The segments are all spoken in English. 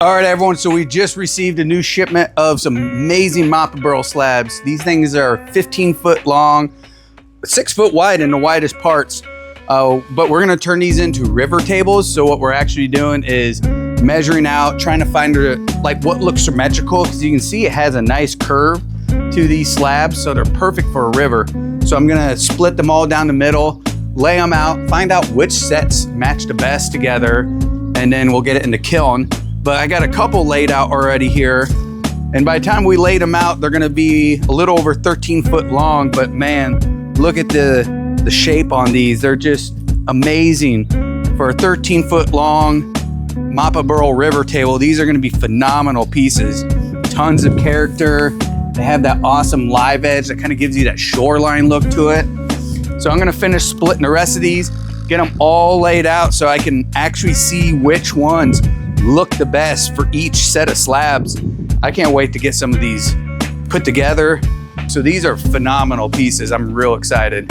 All right, everyone, so we just received a new shipment of some amazing Mappa Burl slabs. These things are 15 foot long, 6 foot wide in the widest parts. But we're gonna turn these into river tables. So what we're actually doing is measuring out, trying to find like what looks symmetrical, because you can see it has a nice curve to these slabs, so they're perfect for a river. So I'm gonna split them all down the middle, lay them out, find out which sets match the best together, and then we'll get it in the kiln. But I got a couple laid out already here. And by the time we laid them out, they're gonna be a little over 13 foot long. But man, look at the shape on these. They're just amazing. For a 13 foot long Mappa Burl river table, these are gonna be phenomenal pieces. Tons of character. They have that awesome live edge that kind of gives you that shoreline look to it. So I'm gonna finish splitting the rest of these, get them all laid out so I can actually see which ones look the best for each set of slabs. I can't wait to get some of these put together. So these are phenomenal pieces. I'm real excited.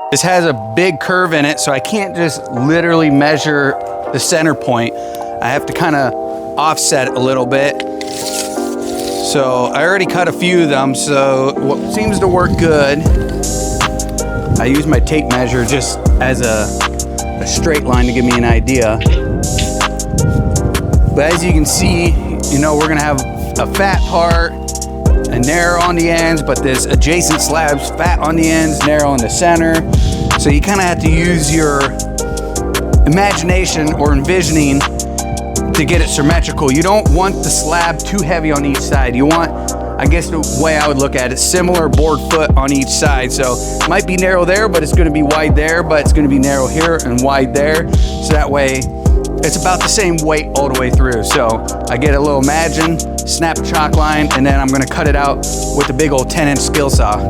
This has a big curve in it, so I can't just literally measure the center point. I have to kind of offset it a little bit. So I already cut a few of them, so what seems to work good. I use my tape measure just as a straight line to give me an idea. But as you can see, you know, we're gonna have a fat part and narrow on the ends, but this adjacent slab's fat on the ends, narrow in the center. So you kind of have to use your imagination or envisioning to get it symmetrical. You don't want the slab too heavy on each side. You want, I guess the way I would look at it, similar board foot on each side. So it might be narrow there, but it's gonna be wide there, but it's gonna be narrow here and wide there. So that way it's about the same weight all the way through. So I get a little margin, snap a chalk line, and then I'm gonna cut it out with a big old 10-inch skill saw.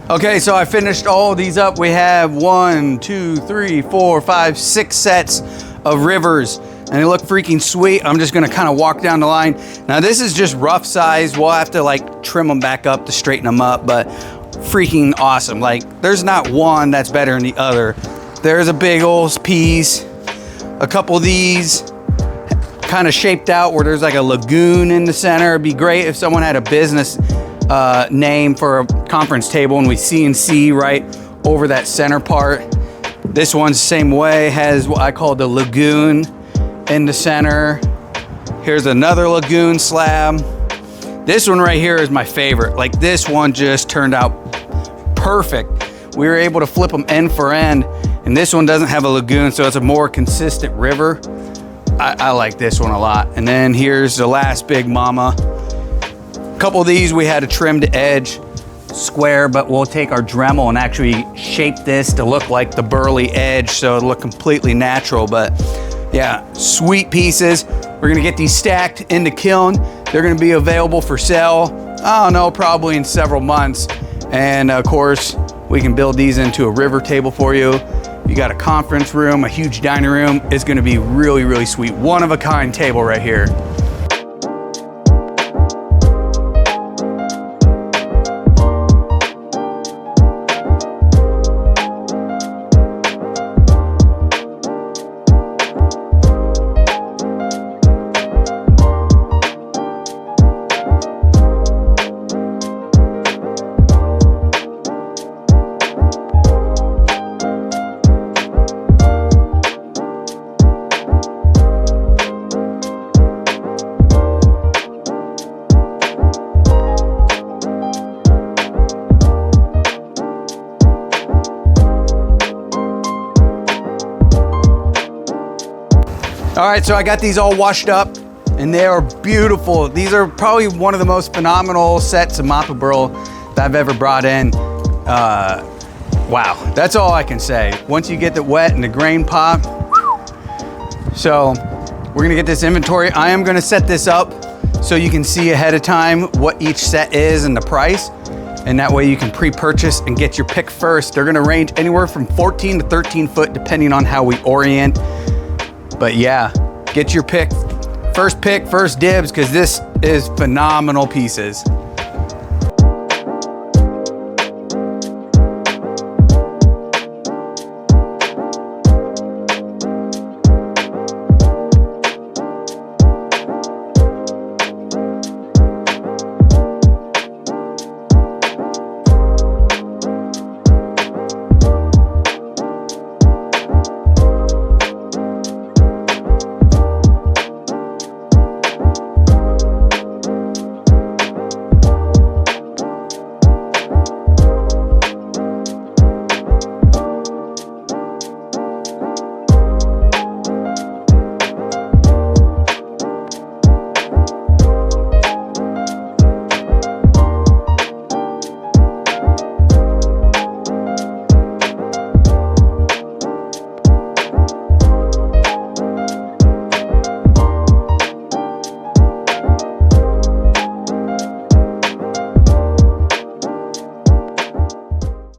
Okay, so I finished all of these up. We have 1, 2, 3, 4, 5, 6 sets of rivers, and they look freaking sweet. I'm just gonna kind of walk down the line. Now this is just rough size. We'll have to like trim them back up to straighten them up, but freaking awesome. Like there's not one that's better than the other. There's a big old piece. A couple of these kind of shaped out where there's like a lagoon in the center. It'd be great if someone had a business name for a conference table and we CNC right over that center part. This one's the same way, has what I call the lagoon in the center. Here's another lagoon slab. This one right here is my favorite. Like this one just turned out perfect. We were able to flip them end for end, and this one doesn't have a lagoon, so it's a more consistent river. I like this one a lot. And then here's the last big mama. A couple of these we had to trim the edge square, but we'll take our Dremel and actually shape this to look like the burly edge, so it'll look completely natural. But yeah, sweet pieces. We're gonna get these stacked in the kiln. They're gonna be available for sale, I don't know, probably in several months. And of course, we can build these into a river table for you. You got a conference room, a huge dining room. It's gonna be really, really sweet. One of a kind table right here. All right, so I got these all washed up and they are beautiful. These are probably one of the most phenomenal sets of Mappa Burl that I've ever brought in. Wow, that's all I can say. Once you get the wet and the grain pop. So we're gonna get this inventory. I am gonna set this up so you can see ahead of time what each set is and the price. And that way you can pre-purchase and get your pick first. They're gonna range anywhere from 14 to 13 foot depending on how we orient. But yeah, get your pick, first dibs, because this is phenomenal pieces.